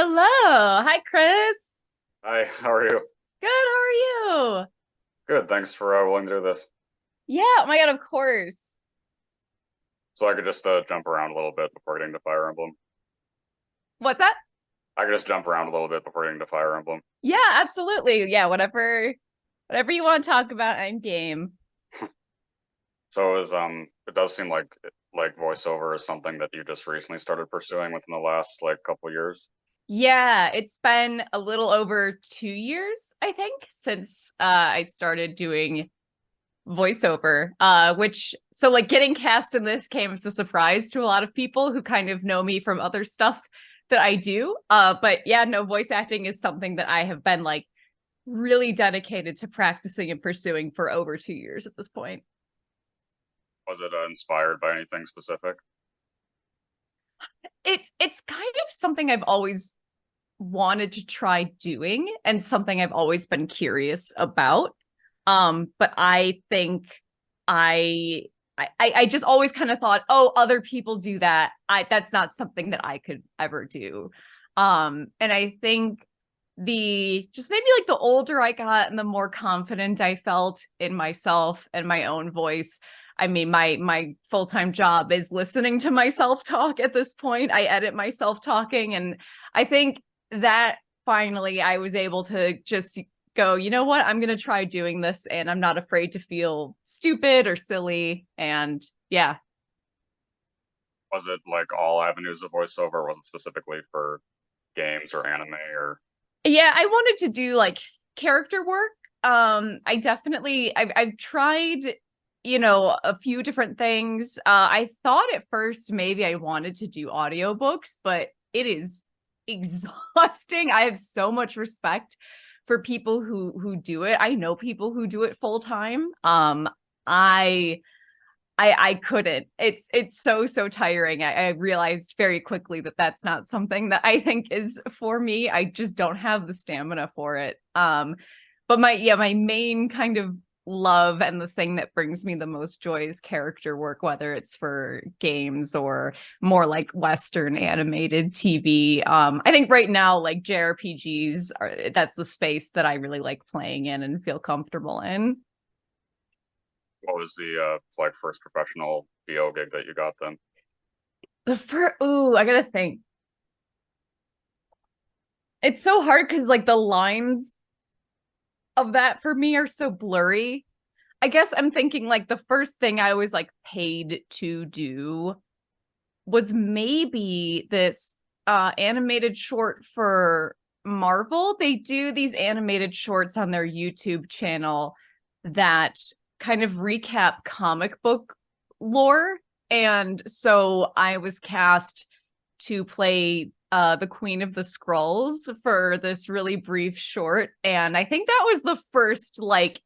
Hello. Hi, Chris. Hi, how are you? Good. How are you? Good, thanks for willing to do this. Yeah. Oh my God. Of course. So I could just jump around a little bit before getting to Fire Emblem. What's that? I could just jump around a little bit before getting to Fire Emblem. Yeah, absolutely. Yeah. Whatever you want to talk about, I'm game. It does seem like voiceover is something that you just recently started pursuing within the last like couple years. Yeah. It's been a little over 2 years, I think, since I started doing voiceover. Which so like getting cast in this came as a surprise to a lot of people who kind of know me from other stuff that I do. But yeah, no, voice acting is something that I have been like really dedicated to practicing and pursuing for over 2 years at this point. Was it inspired by anything specific? It's kind of something I've always wanted to try doing and something I've always been curious about. But I think I I just always kind of thought, oh, other people do that. That's not something that I could ever do. And I think the just maybe like the older I got and the more confident I felt in myself and my own voice. I mean, my full-time job is listening to myself talk at this point. I edit myself talking, and I think that finally I was able to just go, you know what, I'm gonna try doing this, and I'm not afraid to feel stupid or silly. And yeah. Was it like all avenues of voiceover? Or was it specifically for games or anime or Yeah, I wanted to do like character work. I definitely I've tried, a few different things. I thought at first maybe I wanted to do audiobooks, but it is exhausting. I have so much respect for people who do it. I know people who do it full time. I I couldn't. It's so tiring. I realized very quickly that that's not something that I think is for me. I just don't have the stamina for it. But my main kind of love and the thing that brings me the most joy is character work, whether it's for games or more like Western animated TV. I think right now like JRPGs are that's the space that I really like playing in and feel comfortable in. what was the like first professional VO gig that you got then? The first, ooh, I gotta think. It's so hard because like the lines of that for me are so blurry. I guess I'm thinking like the first thing I was like paid to do was maybe this animated short for Marvel. They do these animated shorts on their YouTube channel that kind of recap comic book lore. And so I was cast to play the Queen of the Skrulls for this really brief short. And I think that was the first like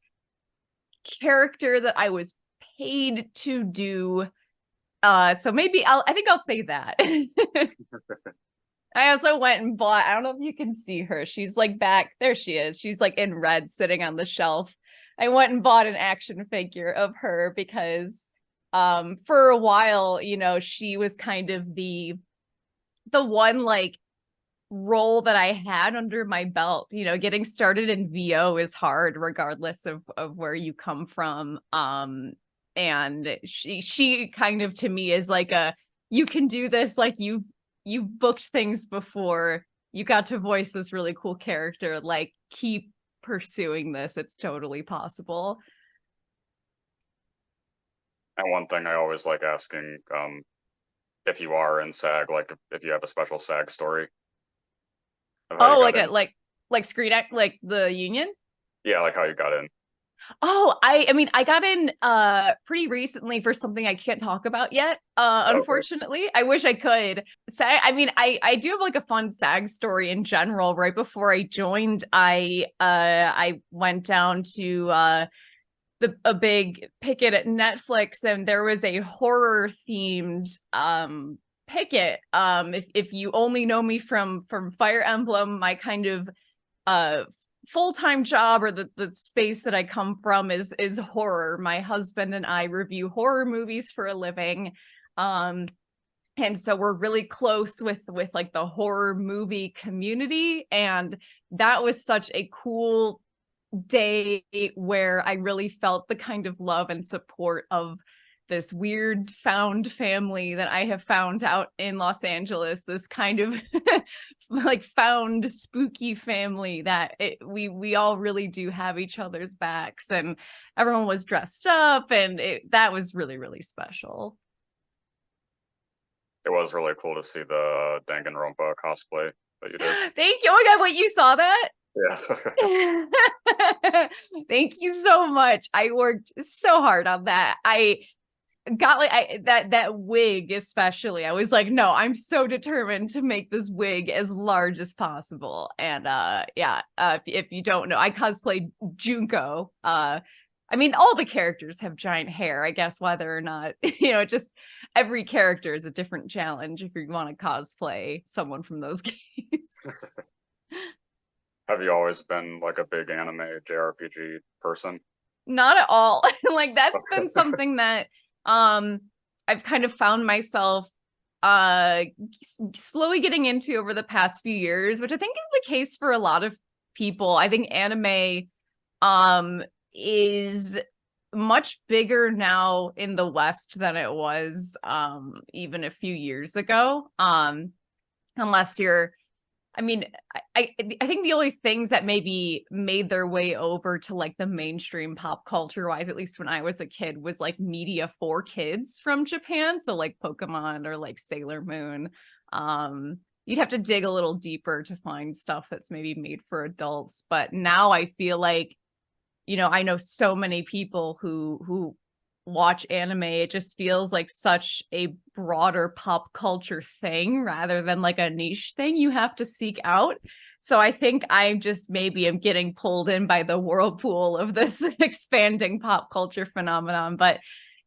character that I was paid to do. So maybe I think I'll say that. I also went and bought, I don't know if you can see her. She's like back there, she is. She's like in red sitting on the shelf. I went and bought an action figure of her because for a while, she was kind of the one like role that I had under my belt. Getting started in VO is hard regardless of where you come from. And she kind of to me is like a you can do this, like you've booked things before, you got to voice this really cool character, like keep pursuing this, it's totally possible. And one thing I always like asking, if you are in SAG, like if you have a special SAG story of how you Oh, got like a in. like screen act, like the union. Yeah, like how you got in. Oh, I mean, I got in pretty recently for something I can't talk about yet. Okay. Unfortunately. I wish I could. SAG, I mean, I do have like a fun SAG story in general. Right before I joined, I went down to the a big picket at Netflix, and there was a horror themed picket. If you only know me from Fire Emblem, my kind of uh full-time job, or the space that I come from, is horror. My husband and I review horror movies for a living. Um and so we're really close with like the horror movie community, and that was such a cool day where I really felt the kind of love and support of this weird found family that I have found out in Los Angeles, this kind of like found spooky family that we all really do have each other's backs, and everyone was dressed up, and that was really, really special. It was really cool to see the Danganronpa cosplay that you did. Thank you. Oh my God, wait, you saw that? Yeah. Thank you so much. I worked so hard on that. I got like that wig especially. I was like, no, I'm so determined to make this wig as large as possible. And yeah, if you don't know, I cosplayed Junko. I mean, all the characters have giant hair, I guess, whether or not, just every character is a different challenge if you want to cosplay someone from those games. Have you always been like a big anime JRPG person? Not at all. Like that's been something that I've kind of found myself slowly getting into over the past few years, which I think is the case for a lot of people. I think anime is much bigger now in the West than it was even a few years ago. Unless you're, I mean, I think the only things that maybe made their way over to like the mainstream pop culture wise, at least when I was a kid, was like media for kids from Japan. So like Pokemon or like Sailor Moon. You'd have to dig a little deeper to find stuff that's maybe made for adults. But now I feel like, I know so many people who watch anime. It just feels like such a broader pop culture thing rather than like a niche thing you have to seek out. So I think I'm just maybe am getting pulled in by the whirlpool of this expanding pop culture phenomenon. But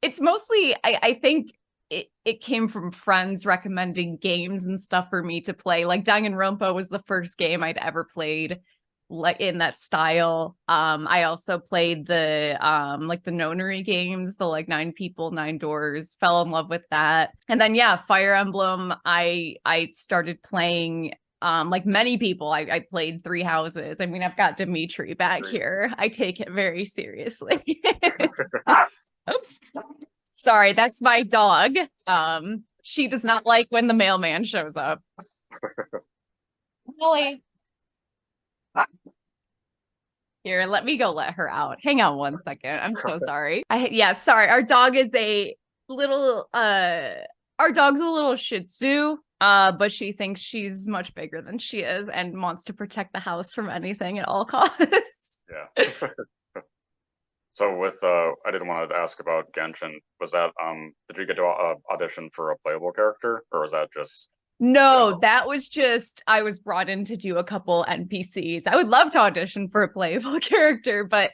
it's mostly, I think it came from friends recommending games and stuff for me to play. Like Danganronpa was the first game I'd ever played like in that style. I also played the like the nonary games, the like 9 people 9 doors, fell in love with that. And then yeah, Fire Emblem, I started playing like many people. I played 3 houses. I mean, I've got Dimitri back here. I take it very seriously. Oops, sorry, that's my dog. She does not like when the mailman shows up. Molly, here, let me go let her out. Hang on one second. I'm so sorry. Sorry. Our dog is a little our dog's a little Shih Tzu, but she thinks she's much bigger than she is and wants to protect the house from anything at all costs. Yeah. So with I didn't want to ask about Genshin. Was that did you get to audition for a playable character, or was that just No, that was just, I was brought in to do a couple NPCs. I would love to audition for a playable character, but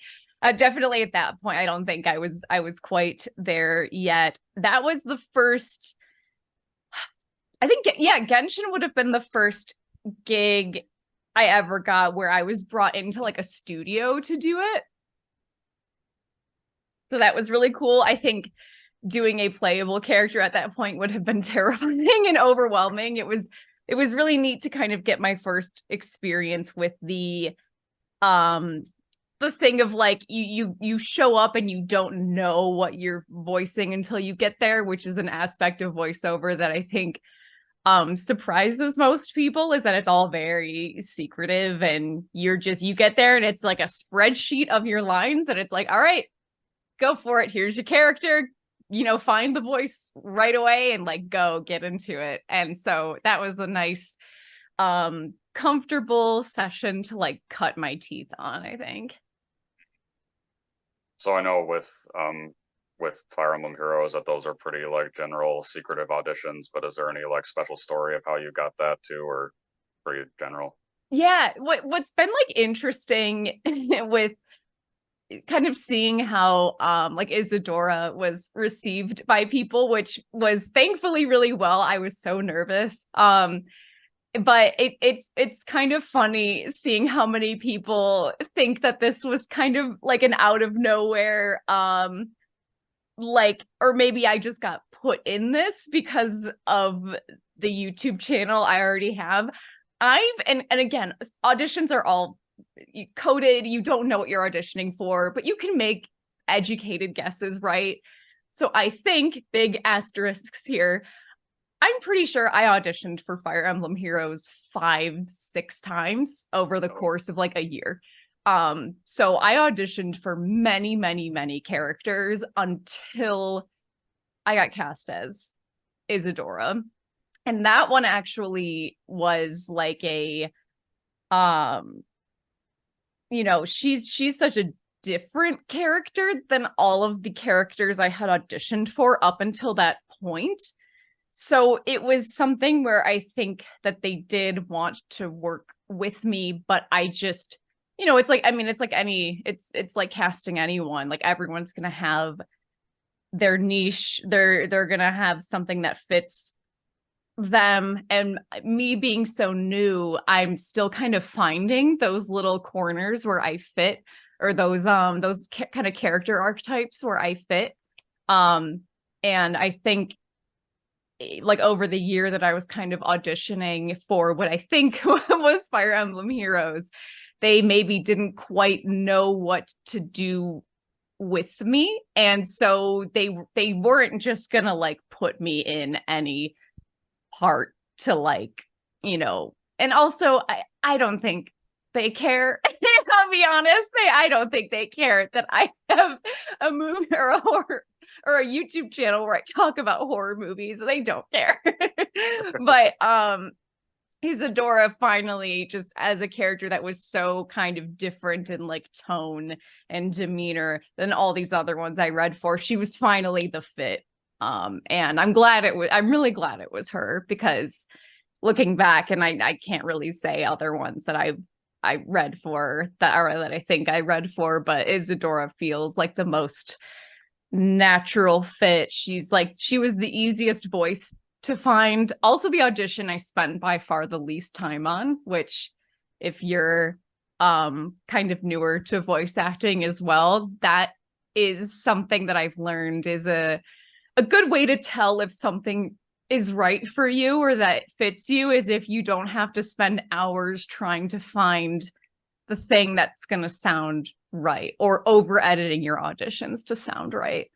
definitely at that point, I don't think I was quite there yet. That was the first, I think, yeah, Genshin would have been the first gig I ever got where I was brought into like a studio to do it. So that was really cool. I think doing a playable character at that point would have been terrifying and overwhelming. It was really neat to kind of get my first experience with the thing of like you show up and you don't know what you're voicing until you get there, which is an aspect of voiceover that I think surprises most people, is that it's all very secretive and you get there and it's like a spreadsheet of your lines and it's like, all right, go for it. Here's your character. Find the voice right away and like go get into it. And so that was a nice, comfortable session to like cut my teeth on, I think. So I know with Fire Emblem Heroes that those are pretty like general secretive auditions, but is there any like special story of how you got that too, or pretty general? Yeah, what's been like interesting with kind of seeing how like Isadora was received by people, which was thankfully really well. I was so nervous. But it's kind of funny seeing how many people think that this was kind of like an out of nowhere like, or maybe I just got put in this because of the YouTube channel I already have. And again, auditions are all coded. You don't know what you're auditioning for, but you can make educated guesses, right? So I think, big asterisks here, I'm pretty sure I auditioned for Fire Emblem Heroes 5-6 times over the course of like a year. So I auditioned for many, many, many characters until I got cast as Isadora. And that one actually was like a she's such a different character than all of the characters I had auditioned for up until that point. So it was something where I think that they did want to work with me, but I just, it's like, I mean, it's like it's like casting anyone. Like everyone's gonna have their niche. They're gonna have something that fits them. And me being so new, I'm still kind of finding those little corners where I fit, or those kind of character archetypes where I fit. And I think like over the year that I was kind of auditioning for what I think was Fire Emblem Heroes, they maybe didn't quite know what to do with me. And so they weren't just gonna like put me in any part to like, and also I don't think they care. I'll be honest, I don't think they care that I have a movie or a horror or a YouTube channel where I talk about horror movies. They don't care. But Isadora finally, just as a character that was so kind of different in like tone and demeanor than all these other ones I read for, she was finally the fit. And I'm really glad it was her, because looking back, and I can't really say other ones that I read for that I think I read for, but Isadora feels like the most natural fit. She was the easiest voice to find. Also, the audition I spent by far the least time on, which if you're kind of newer to voice acting as well, that is something that I've learned is a good way to tell if something is right for you or that fits you, is if you don't have to spend hours trying to find the thing that's going to sound right, or over editing your auditions to sound right.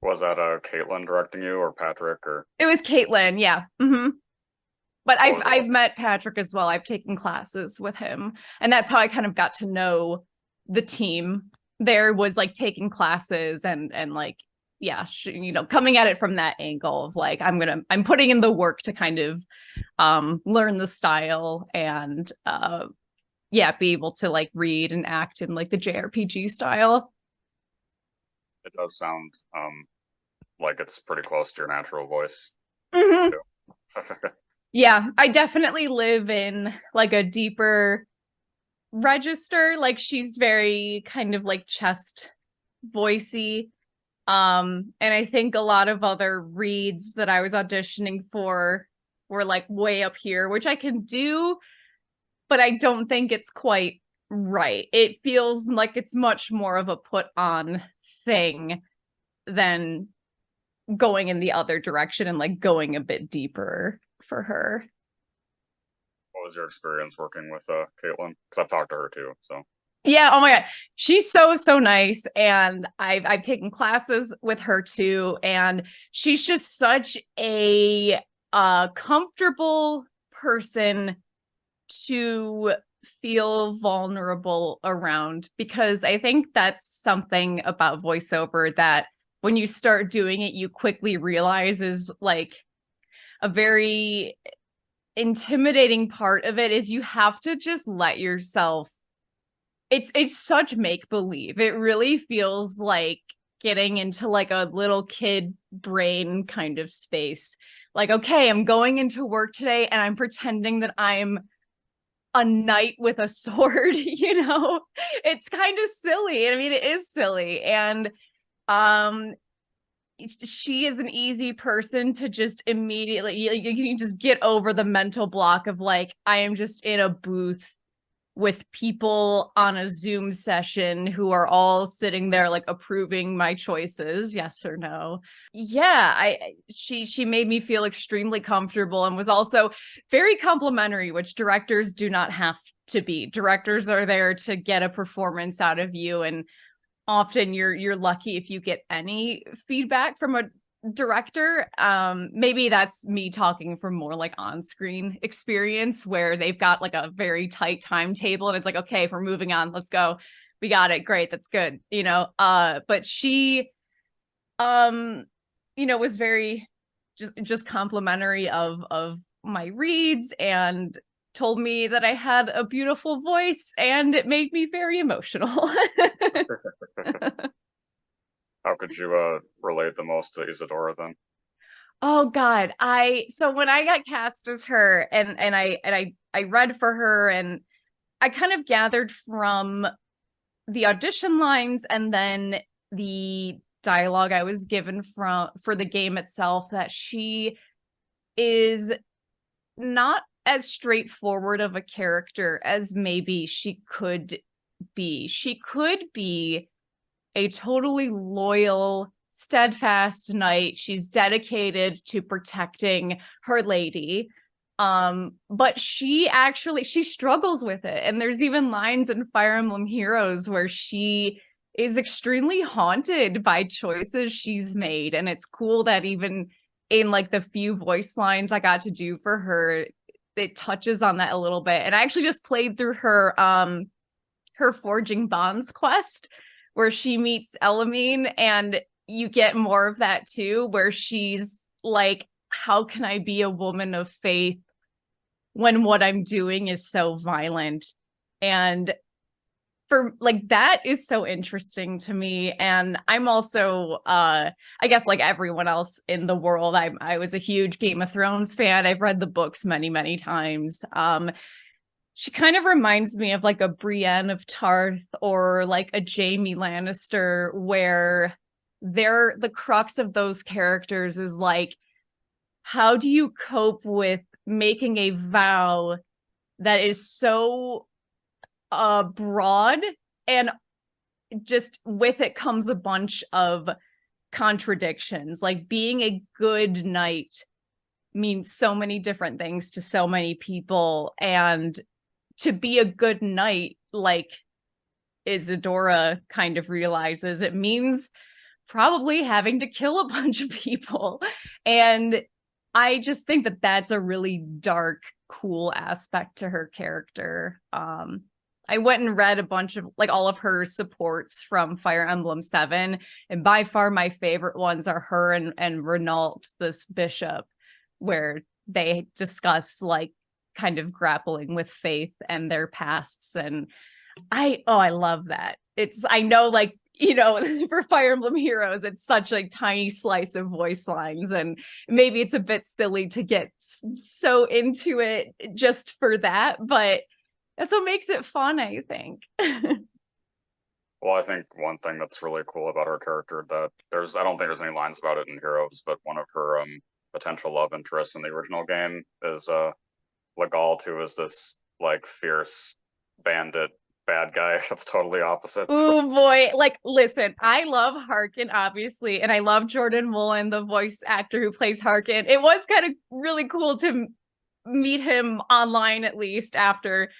Was that Caitlin directing you, or Patrick, or? It was Caitlin, yeah. Mm-hmm. But What was I've met Patrick as well. I've taken classes with him, and that's how I kind of got to know the team. There was like taking classes and like, yeah, coming at it from that angle of like, I'm putting in the work to kind of learn the style and be able to like read and act in like the JRPG style. It does sound like it's pretty close to your natural voice. Mm-hmm. Yeah, I definitely live in like a deeper register. Like she's very kind of like chest voicey. And I think a lot of other reads that I was auditioning for were like way up here, which I can do, but I don't think it's quite right. It feels like it's much more of a put on thing than going in the other direction and like going a bit deeper for her. What was your experience working with Caitlin? Because I've talked to her too, so. Yeah, oh my god, she's so nice, and I've taken classes with her too, and she's just such a comfortable person to feel vulnerable around, because I think that's something about voiceover that when you start doing it, you quickly realize is like a very intimidating part of it, is you have to just let yourself. It's such make-believe. It really feels like getting into like a little kid brain kind of space. Like, okay, I'm going into work today and I'm pretending that I'm a knight with a sword, It's kind of silly. I mean, it is silly. And she is an easy person to just immediately, you can just get over the mental block of like, I am just in a booth with people on a Zoom session who are all sitting there like approving my choices, yes or no. Yeah, she made me feel extremely comfortable and was also very complimentary, which directors do not have to be. Directors are there to get a performance out of you, and often you're lucky if you get any feedback from a director. Maybe that's me talking from more like on-screen experience where they've got like a very tight timetable and it's like, okay, if we're moving on, let's go, we got it, great, that's good, but she was very just complimentary of my reads and told me that I had a beautiful voice, and it made me very emotional. How could you relate the most to Isadora then? Oh God. So when I got cast as her and I read for her, and I kind of gathered from the audition lines and then the dialogue I was given for the game itself that she is not as straightforward of a character as maybe she could be. She could be a totally loyal, steadfast knight. She's dedicated to protecting her lady. But she struggles with it. And there's even lines in Fire Emblem Heroes where she is extremely haunted by choices she's made. And it's cool that even in like the few voice lines I got to do for her, it touches on that a little bit. And I actually just played through her Forging Bonds quest where she meets Elamine, and you get more of that too, where she's like, how can I be a woman of faith when what I'm doing is so violent? And for like, that is so interesting to me. And I'm also I guess like everyone else in the world, I was a huge Game of Thrones fan. I've read the books many, many times. She kind of reminds me of like a Brienne of Tarth or like a Jaime Lannister, where the crux of those characters is like, how do you cope with making a vow that is so broad, and just with it comes a bunch of contradictions. Like being a good knight means so many different things to so many people, and to be a good knight, like Isadora kind of realizes, it means probably having to kill a bunch of people. And I just think that that's a really dark, cool aspect to her character. I went and read a bunch of like all of her supports from Fire Emblem 7, and by far my favorite ones are her and Renault, this bishop, where they discuss like kind of grappling with faith and their pasts. And I love that. I know, like, for Fire Emblem Heroes, it's such a tiny slice of voice lines, and maybe it's a bit silly to get so into it just for that, but that's what makes it fun, I think. Well, I think one thing that's really cool about her character that I don't think there's any lines about it in Heroes, but one of her potential love interests in the original game is Legault, who is this like fierce bandit bad guy that's totally opposite. Oh boy, like listen, I love Harkin obviously, and I love Jordan Mullen, the voice actor who plays Harkin. It was kind of really cool to meet him online, at least after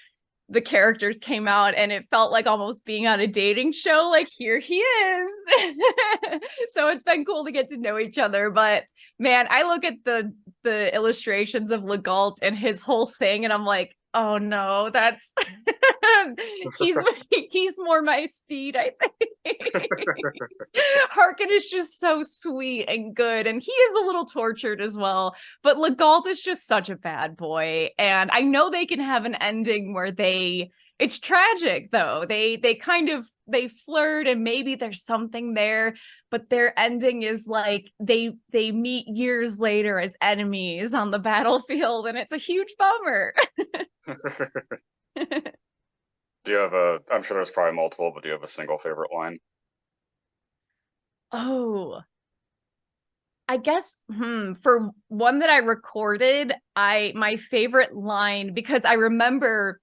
the characters came out, and it felt like almost being on a dating show. Like, here he is. So it's been cool to get to know each other. But man, I look at the illustrations of Legault and his whole thing, and I'm like, oh no, that's he's he's more my speed, I think. Harkin is just so sweet and good, and he is a little tortured as well. But Legault is just such a bad boy, and I know they can have an ending where it's tragic though. They flirt, and maybe there's something there, but their ending is like they meet years later as enemies on the battlefield, and it's a huge bummer. Do you have I'm sure there's probably multiple, but do you have a single favorite line? Oh, I guess for one that I recorded, my favorite line, because I remember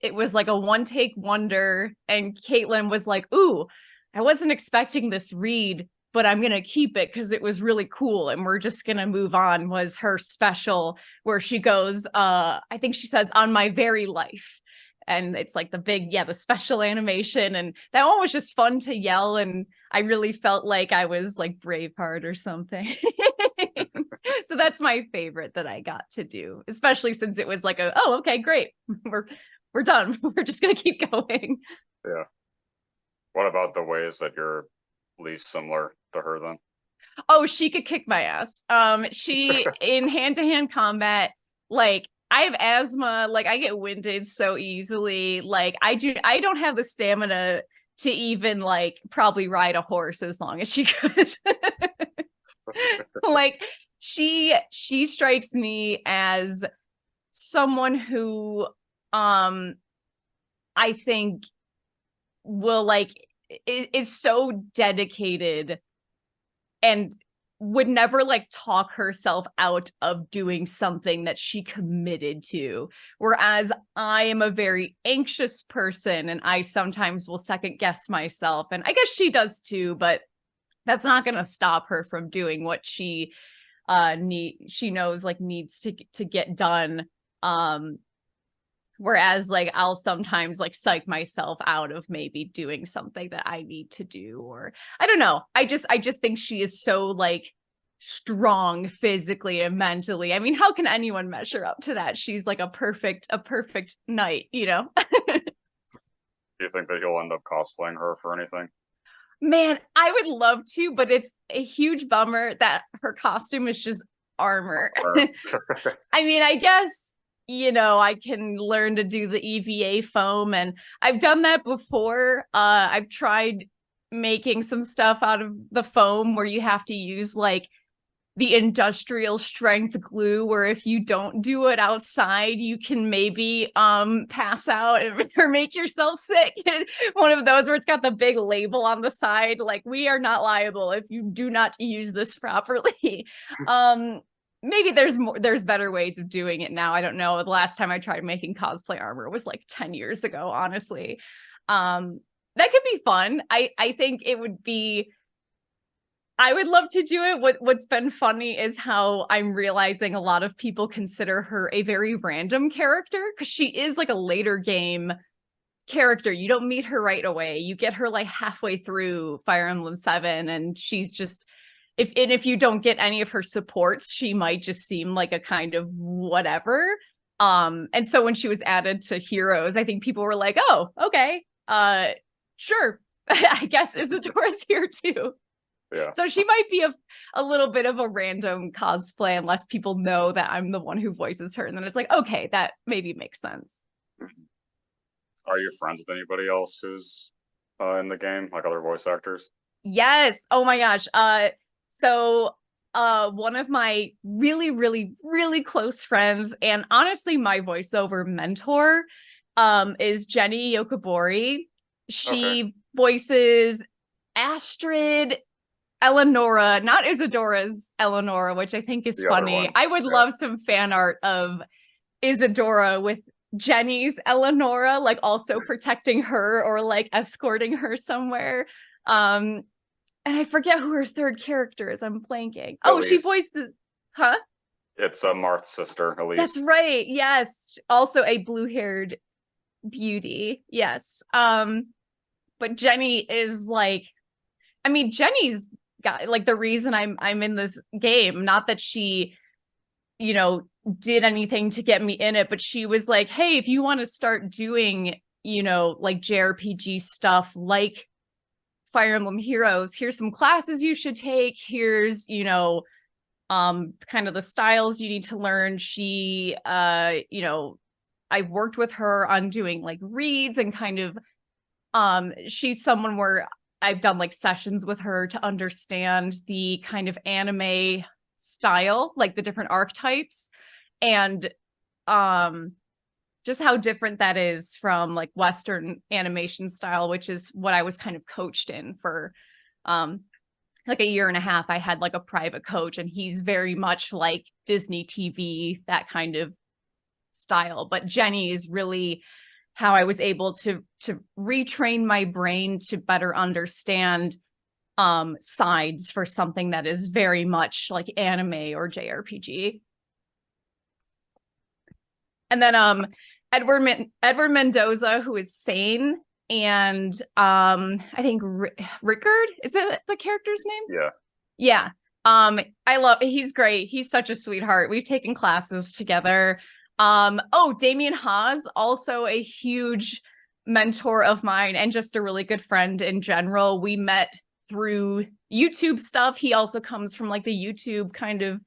it was like a one take wonder. And Caitlin was like, ooh, I wasn't expecting this read, but I'm going to keep it because it was really cool. And we're just going to move on, was her special where she goes, I think she says, on my very life. And it's like the big, the special animation. And that one was just fun to yell. And I really felt like I was like Braveheart or something. So that's my favorite that I got to do, especially since it was like oh, okay, great. We're done. We're just going to keep going. Yeah. What about the ways that you're least similar to her then? Oh, she could kick my ass. She in hand-to-hand combat, like I have asthma, like I get winded so easily. Like I don't have the stamina to even like probably ride a horse as long as she could. Like she strikes me as someone who I think will like is so dedicated and would never like talk herself out of doing something that she committed to. Whereas I am a very anxious person and I sometimes will second guess myself. And I guess she does too, but that's not going to stop her from doing what she knows like needs to get done. Whereas like I'll sometimes like psych myself out of maybe doing something that I need to do, or I don't know. I just think she is so like strong physically and mentally. I mean, how can anyone measure up to that? She's like a perfect knight, you know? Do you think that you'll end up cosplaying her for anything? Man, I would love to, but it's a huge bummer that her costume is just armor. I mean, I guess, I can learn to do the EVA foam, and I've done that before. I've tried making some stuff out of the foam where you have to use like the industrial strength glue, where if you don't do it outside, you can maybe pass out or make yourself sick. One of those where it's got the big label on the side, like, we are not liable if you do not use this properly. Maybe there's better ways of doing it now. I don't know. The last time I tried making cosplay armor was like 10 years ago, honestly. That could be fun. I think it would be, I would love to do it. What's been funny is how I'm realizing a lot of people consider her a very random character, because she is like a later game character. You don't meet her right away. You get her like halfway through Fire Emblem 7, and she's just, if you don't get any of her supports, she might just seem like a kind of whatever. And so when she was added to Heroes, I think people were like, oh, okay, sure. I guess Isadora's here too. Yeah. So she might be a little bit of a random cosplay unless people know that I'm the one who voices her. And then it's like, okay, that maybe makes sense. Are you friends with anybody else who's in the game, like other voice actors? Yes. Oh my gosh. So one of my really, really, really close friends, and honestly my voiceover mentor, is Jenny Yokobori. She voices Astrid, Eleonora, not Isadora's Eleonora, which I think is funny. I would love some fan art of Isadora with Jenny's Eleonora, like also protecting her or like escorting her somewhere. And I forget who her third character is. I'm blanking. Oh, she voices, huh? It's Marth's sister, Elise. That's right. Yes. Also a blue-haired beauty. Yes. But Jenny is like, I mean, Jenny's got like the reason I'm in this game, not that she, did anything to get me in it, but she was like, hey, if you want to start doing, like JRPG stuff like Fire Emblem Heroes, here's some classes you should take. Here's, kind of the styles you need to learn. She, I worked with her on doing like reads and kind of, she's someone where I've done like sessions with her to understand the kind of anime style, like the different archetypes, and just how different that is from like Western animation style, which is what I was kind of coached in for like a year and a half. I had like a private coach, and he's very much like Disney TV, that kind of style. But Jenny is really how I was able to retrain my brain to better understand sides for something that is very much like anime or JRPG. And then Edward Mendoza, who is Sane, and I think Rickard, is that the character's name? Yeah. Yeah. I love, he's great. He's such a sweetheart. We've taken classes together. Oh, Damien Haas, also a huge mentor of mine and just a really good friend in general. We met through YouTube stuff. He also comes from like the YouTube kind of.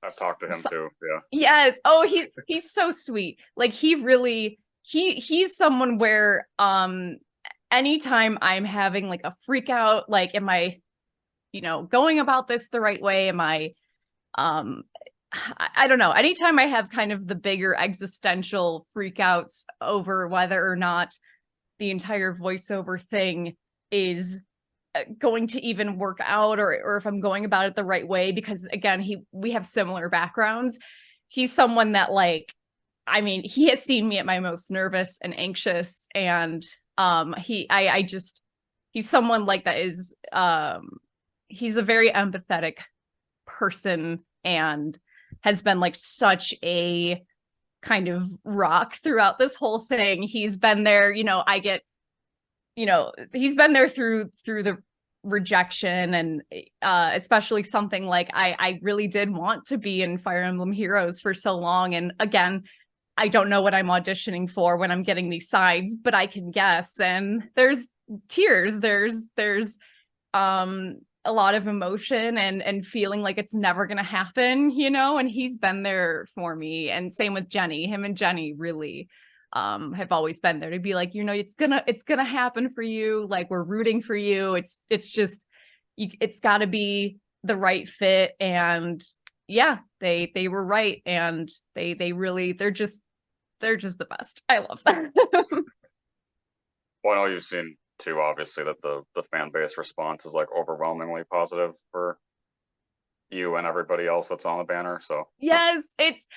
I've talked to him too. Yeah. Yes. Oh, he's so sweet. Like he really he's someone where anytime I'm having like a freak out, like am I, going about this the right way? Am I I don't know. Anytime I have kind of the bigger existential freakouts over whether or not the entire voiceover thing is going to even work out, or if I'm going about it the right way, because again, we have similar backgrounds. He's someone that, like, I mean, he has seen me at my most nervous and anxious, and he's someone like that is he's a very empathetic person and has been like such a kind of rock throughout this whole thing. He's been there, he's been there through the rejection, and especially something like I really did want to be in Fire Emblem Heroes for so long, and again, I don't know what I'm auditioning for when I'm getting these sides, but I can guess, and there's tears, there's a lot of emotion and feeling like it's never gonna happen, and he's been there for me. And same with Jenny. Him and Jenny really have always been there to be like, it's gonna happen for you, like we're rooting for you. It's just it's got to be the right fit. And yeah, they were right, and they really, they're just the best. I love them. Well, I know you've seen too, obviously, that the fan base response is like overwhelmingly positive for you and everybody else that's on the banner. So yes, it's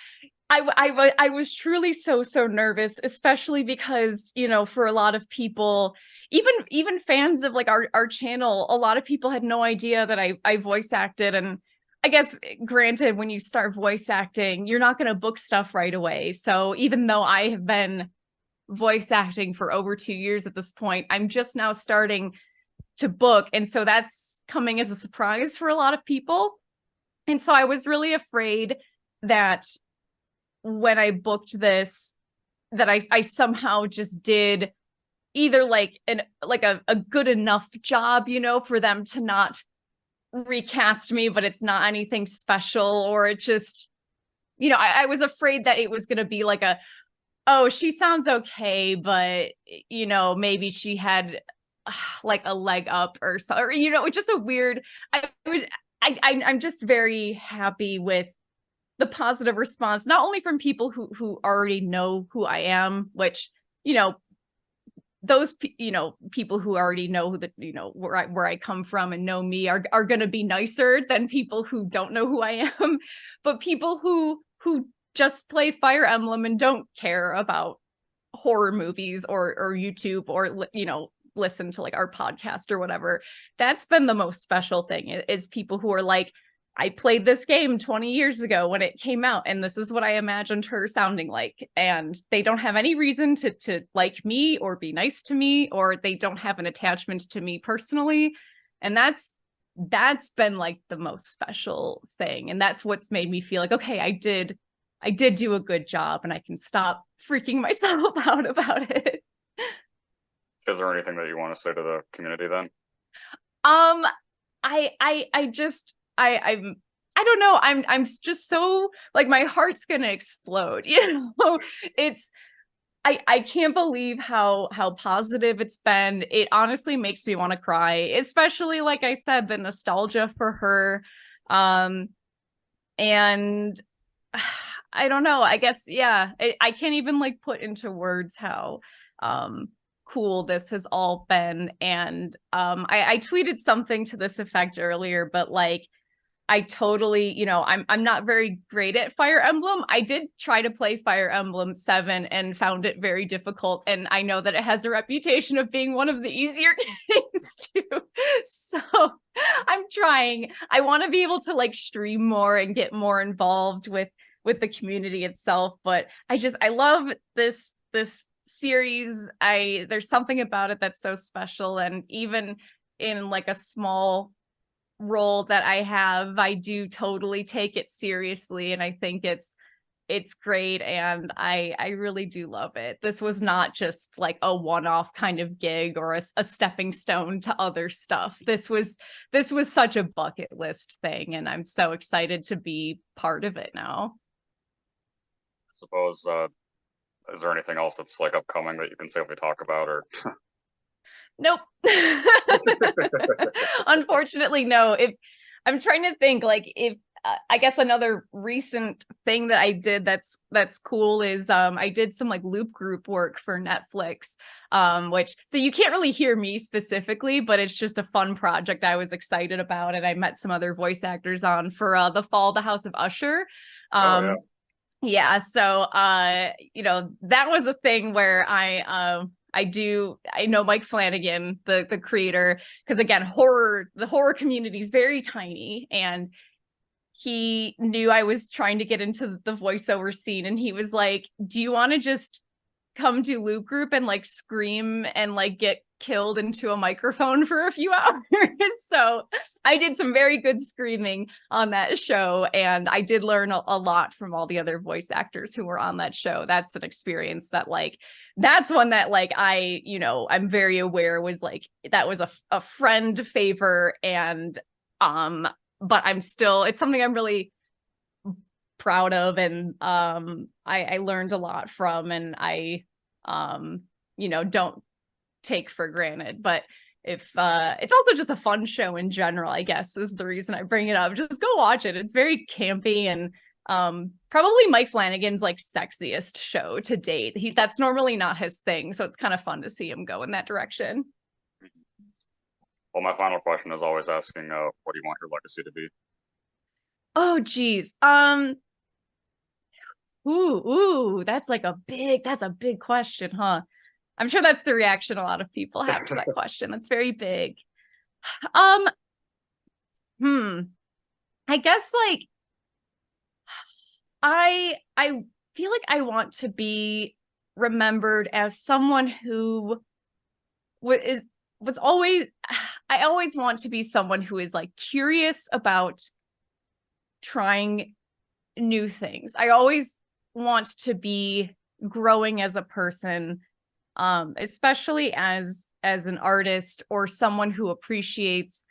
I was truly so nervous, especially because, for a lot of people, even fans of like our channel, a lot of people had no idea that I voice acted. And I guess, granted, when you start voice acting, you're not going to book stuff right away. So even though I have been voice acting for over 2 years at this point, I'm just now starting to book. And so that's coming as a surprise for a lot of people. And so I was really afraid that when I booked this, that I somehow just did either like a good enough job, for them to not recast me, but it's not anything special, or it just, I was afraid that it was going to be like oh, she sounds okay, but maybe she had like a leg up or so, or it's just a weird. I'm just very happy with the positive response, not only from people who already know who I am, which, those people who already know that, where I come from and know me are going to be nicer than people who don't know who I am. But people who just play Fire Emblem and don't care about horror movies or YouTube, or listen to like our podcast or whatever, that's been the most special thing, is people who are like, I played this game 20 years ago when it came out, and this is what I imagined her sounding like. And they don't have any reason to like me or be nice to me, or they don't have an attachment to me personally. And that's been like the most special thing. And that's what's made me feel like, okay, I did do a good job, and I can stop freaking myself out about it. is there anything that you want to say to the community then? I don't know. I'm just so like, my heart's gonna explode. It's I can't believe how positive it's been. It honestly makes me want to cry, especially like I said, the nostalgia for her. And I don't know. I guess, yeah, I can't even like put into words how cool this has all been. And I tweeted something to this effect earlier, but like, I totally, I'm not very great at Fire Emblem. I did try to play Fire Emblem 7 and found it very difficult. And I know that it has a reputation of being one of the easier games too. So I'm trying. I want to be able to like stream more and get more involved with the community itself. But I love this series. There's something about it that's so special. And even in like a small role that I have, I do totally take it seriously, and I think it's great, and I really do love it. This was not just like a one-off kind of gig or a stepping stone to other stuff. This was such a bucket list thing, and I'm so excited to be part of it now. I suppose, is there anything else that's like upcoming that you can safely talk about, or? Nope. Unfortunately, no. If I'm trying to think, like, if I guess another recent thing that I did that's cool is I did some like loop group work for Netflix, which so you can't really hear me specifically, but it's just a fun project I was excited about, and I met some other voice actors on for The Fall of the House of Usher. Oh yeah. Yeah, so that was a thing where I know Mike Flanagan, the creator, because again, the horror community is very tiny, and he knew I was trying to get into the voiceover scene, and he was like, "Do you want to just come to Loop Group and like scream and like get killed into a microphone for a few hours?" So I did some very good screaming on that show, and I did learn a lot from all the other voice actors who were on that show. That's an experience that like that's one that like I'm very aware was like that was a friend favor, and but I'm still, it's something I'm really proud of, and I learned a lot from, and I don't take for granted. But if it's also just a fun show in general, I guess is the reason I bring it up. Just go watch it. It's very campy, and probably Mike Flanagan's like sexiest show to date. That's normally not his thing, so it's kind of fun to see him go in that direction. Well, my final question is always asking, what do you want your legacy to be? Oh geez. That's like that's a big question, huh? I'm sure that's the reaction a lot of people have to that question. That's very big. Um, hmm. I guess like I feel like I want to be remembered as someone who was always I always want to be someone who is like curious about trying new things. I always want to be growing as a person, especially as an artist or someone who appreciates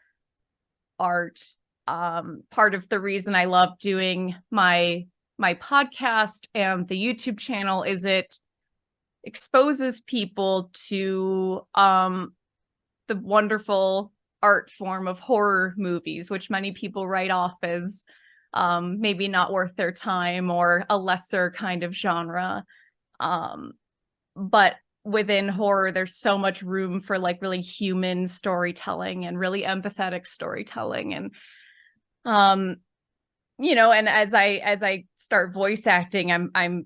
art. Part of the reason I love doing my podcast and the YouTube channel is it exposes people to the wonderful art form of horror movies, which many people write off as maybe not worth their time or a lesser kind of genre. But within horror, there's so much room for like really human storytelling and really empathetic storytelling. And and as I start voice acting, I'm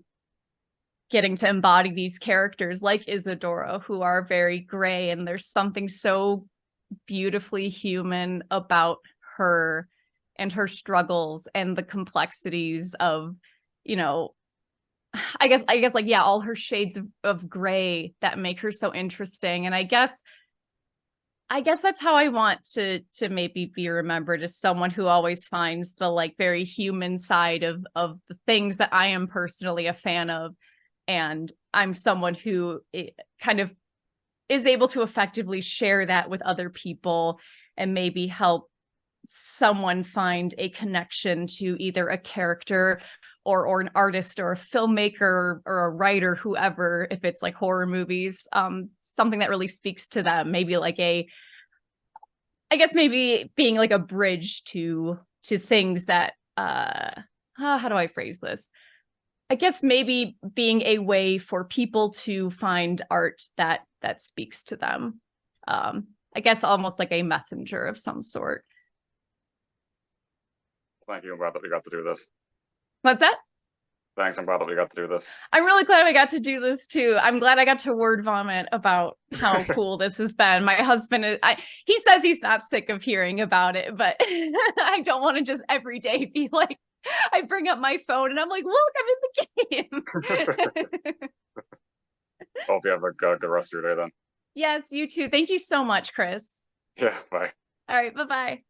getting to embody these characters like Isadora, who are very gray, and there's something so beautifully human about her and her struggles and the complexities of, I guess like, yeah, all her shades of gray that make her so interesting. And I guess that's how I want to maybe be remembered, as someone who always finds the like very human side of the things that I am personally a fan of. And I'm someone who kind of is able to effectively share that with other people and maybe help someone find a connection to either a character or an artist or a filmmaker or a writer, whoever, if it's like horror movies, something that really speaks to them, maybe like I guess maybe being like a bridge to things that how do I phrase this? I guess maybe being a way for people to find art that speaks to them. I guess almost like a messenger of some sort. Thank you. I'm glad that we got to do this. What's that? Thanks. I'm glad that we got to do this. I'm really glad I got to do this too. I'm glad I got to word vomit about how cool this has been. My husband he says he's not sick of hearing about it, but I don't want to just every day be like, I bring up my phone and I'm like, look, I'm in the game. Hope you have a good rest of your day then. Yes, you too. Thank you so much, Chris. Yeah, bye. All right, bye-bye.